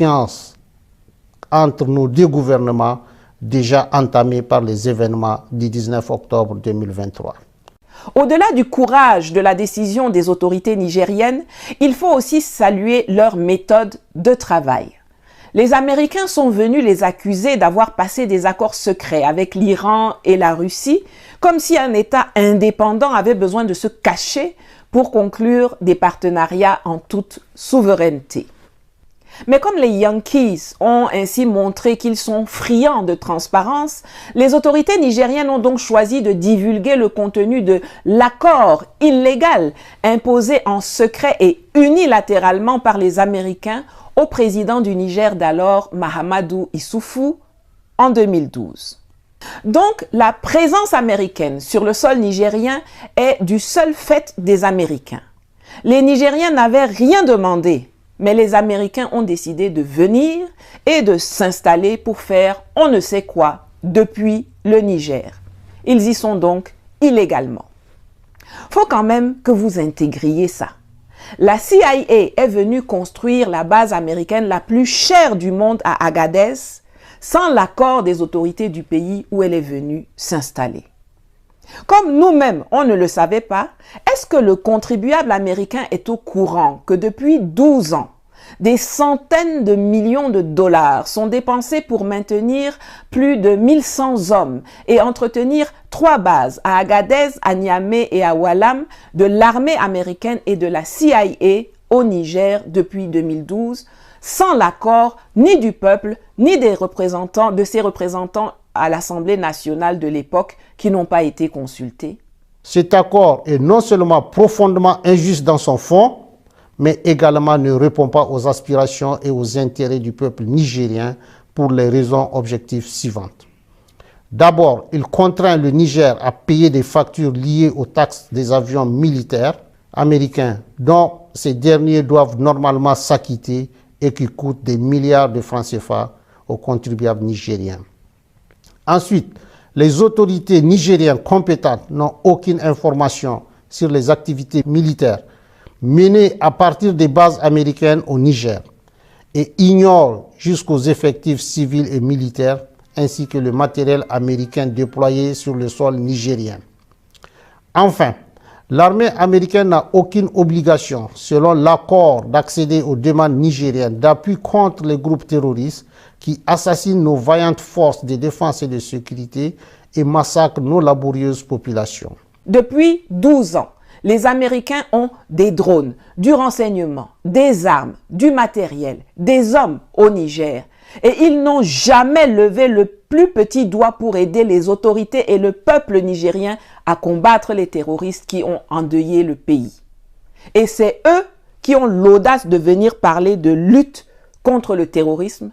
confiance entre nos deux gouvernements déjà entamée par les événements du 19 octobre 2023. Au-delà du courage de la décision des autorités nigériennes, il faut aussi saluer leur méthode de travail. Les Américains sont venus les accuser d'avoir passé des accords secrets avec l'Iran et la Russie, comme si un État indépendant avait besoin de se cacher pour conclure des partenariats en toute souveraineté. Mais comme les Yankees ont ainsi montré qu'ils sont friands de transparence, les autorités nigériennes ont donc choisi de divulguer le contenu de l'accord illégal imposé en secret et unilatéralement par les Américains au président du Niger d'alors, Mahamadou Issoufou, en 2012. Donc, la présence américaine sur le sol nigérien est du seul fait des Américains. Les Nigériens n'avaient rien demandé, mais les Américains ont décidé de venir et de s'installer pour faire on ne sait quoi depuis le Niger. Ils y sont donc illégalement. Faut quand même que vous intégriez ça. La CIA est venue construire la base américaine la plus chère du monde à Agadez sans l'accord des autorités du pays où elle est venue s'installer. Comme nous-mêmes, on ne le savait pas, est-ce que le contribuable américain est au courant que depuis 12 ans, des centaines de millions de dollars sont dépensés pour maintenir plus de 1100 hommes et entretenir 3 bases à Agadez, à Niamey et à Oualam de l'armée américaine et de la CIA au Niger depuis 2012, sans l'accord ni du peuple, ni des représentants, de ses représentants à l'Assemblée nationale de l'époque qui n'ont pas été consultés? Cet accord est non seulement profondément injuste dans son fond, mais également ne répond pas aux aspirations et aux intérêts du peuple nigérien pour les raisons objectives suivantes. D'abord, il contraint le Niger à payer des factures liées aux taxes des avions militaires américains dont ces derniers doivent normalement s'acquitter et qui coûtent des milliards de francs CFA aux contribuables nigériens. Ensuite, les autorités nigériennes compétentes n'ont aucune information sur les activités militaires menées à partir des bases américaines au Niger et ignorent jusqu'aux effectifs civils et militaires ainsi que le matériel américain déployé sur le sol nigérien. Enfin, l'armée américaine n'a aucune obligation, selon l'accord, d'accéder aux demandes nigériennes d'appui contre les groupes terroristes qui assassinent nos vaillantes forces de défense et de sécurité et massacrent nos laborieuses populations. Depuis 12 ans, les Américains ont des drones, du renseignement, des armes, du matériel, des hommes au Niger. Et ils n'ont jamais levé le plus petit doigt pour aider les autorités et le peuple nigérien à combattre les terroristes qui ont endeuillé le pays. Et c'est eux qui ont l'audace de venir parler de lutte contre le terrorisme.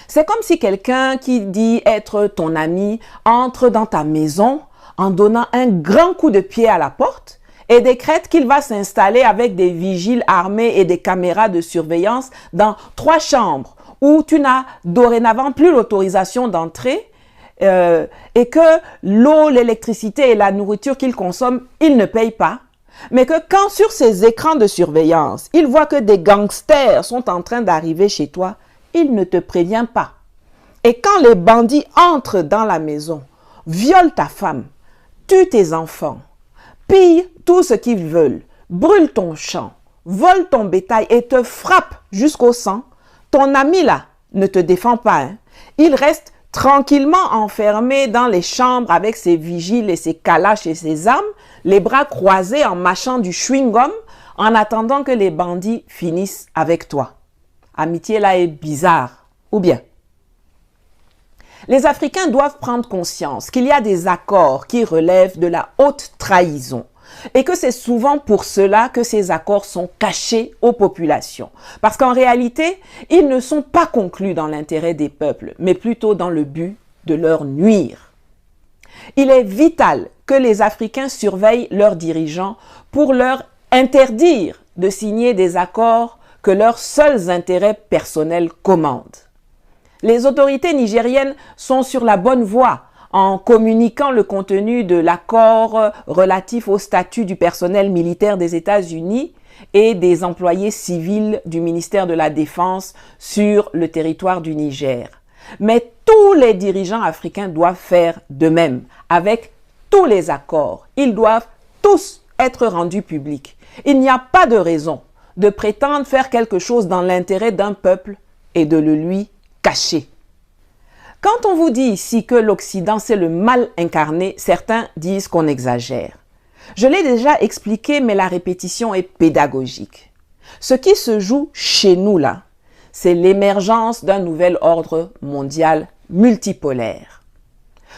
C'est comme si quelqu'un qui dit être ton ami entre dans ta maison en donnant un grand coup de pied à la porte et décrète qu'il va s'installer avec des vigiles armés et des caméras de surveillance dans 3 chambres où tu n'as dorénavant plus l'autorisation d'entrer et que l'eau, l'électricité et la nourriture qu'il consomme, il ne paye pas. Mais que quand sur ces écrans de surveillance, il voit que des gangsters sont en train d'arriver chez toi, il ne te prévient pas. Et quand les bandits entrent dans la maison, violent ta femme, tuent tes enfants, pillent tout ce qu'ils veulent, brûlent ton champ, volent ton bétail et te frappent jusqu'au sang, ton ami là ne te défend pas. Hein. Il reste tranquillement enfermé dans les chambres avec ses vigiles et ses calaches et ses armes, les bras croisés en mâchant du chewing-gum en attendant que les bandits finissent avec toi. Amitié là est bizarre, ou bien? Les Africains doivent prendre conscience qu'il y a des accords qui relèvent de la haute trahison et que c'est souvent pour cela que ces accords sont cachés aux populations. Parce qu'en réalité, ils ne sont pas conclus dans l'intérêt des peuples, mais plutôt dans le but de leur nuire. Il est vital que les Africains surveillent leurs dirigeants pour leur interdire de signer des accords que leurs seuls intérêts personnels commandent. Les autorités nigériennes sont sur la bonne voie en communiquant le contenu de l'accord relatif au statut du personnel militaire des États-Unis et des employés civils du ministère de la Défense sur le territoire du Niger. Mais tous les dirigeants africains doivent faire de même, avec tous les accords. Ils doivent tous être rendus publics. Il n'y a pas de raison de prétendre faire quelque chose dans l'intérêt d'un peuple et de le lui cacher. Quand on vous dit ici que l'Occident c'est le mal incarné, certains disent qu'on exagère. Je l'ai déjà expliqué, mais la répétition est pédagogique. Ce qui se joue chez nous là, c'est l'émergence d'un nouvel ordre mondial multipolaire.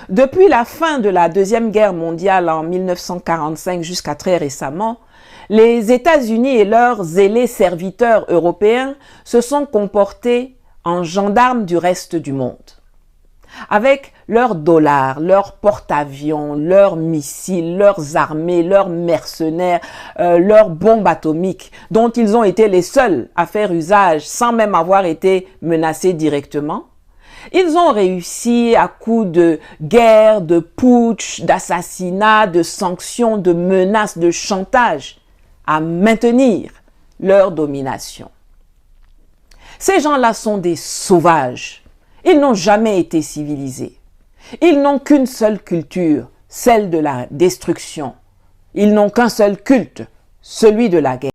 Depuis la fin de la Deuxième Guerre mondiale en 1945 jusqu'à très récemment, les États-Unis et leurs zélés serviteurs européens se sont comportés en gendarmes du reste du monde. Avec leurs dollars, leurs porte-avions, leurs missiles, leurs armées, leurs mercenaires, leurs bombes atomiques, dont ils ont été les seuls à faire usage sans même avoir été menacés directement, ils ont réussi à coups de guerre, de putsch, d'assassinats, de sanctions, de menaces, de chantage, à maintenir leur domination. Ces gens-là sont des sauvages. Ils n'ont jamais été civilisés. Ils n'ont qu'une seule culture, celle de la destruction. Ils n'ont qu'un seul culte, celui de la guerre.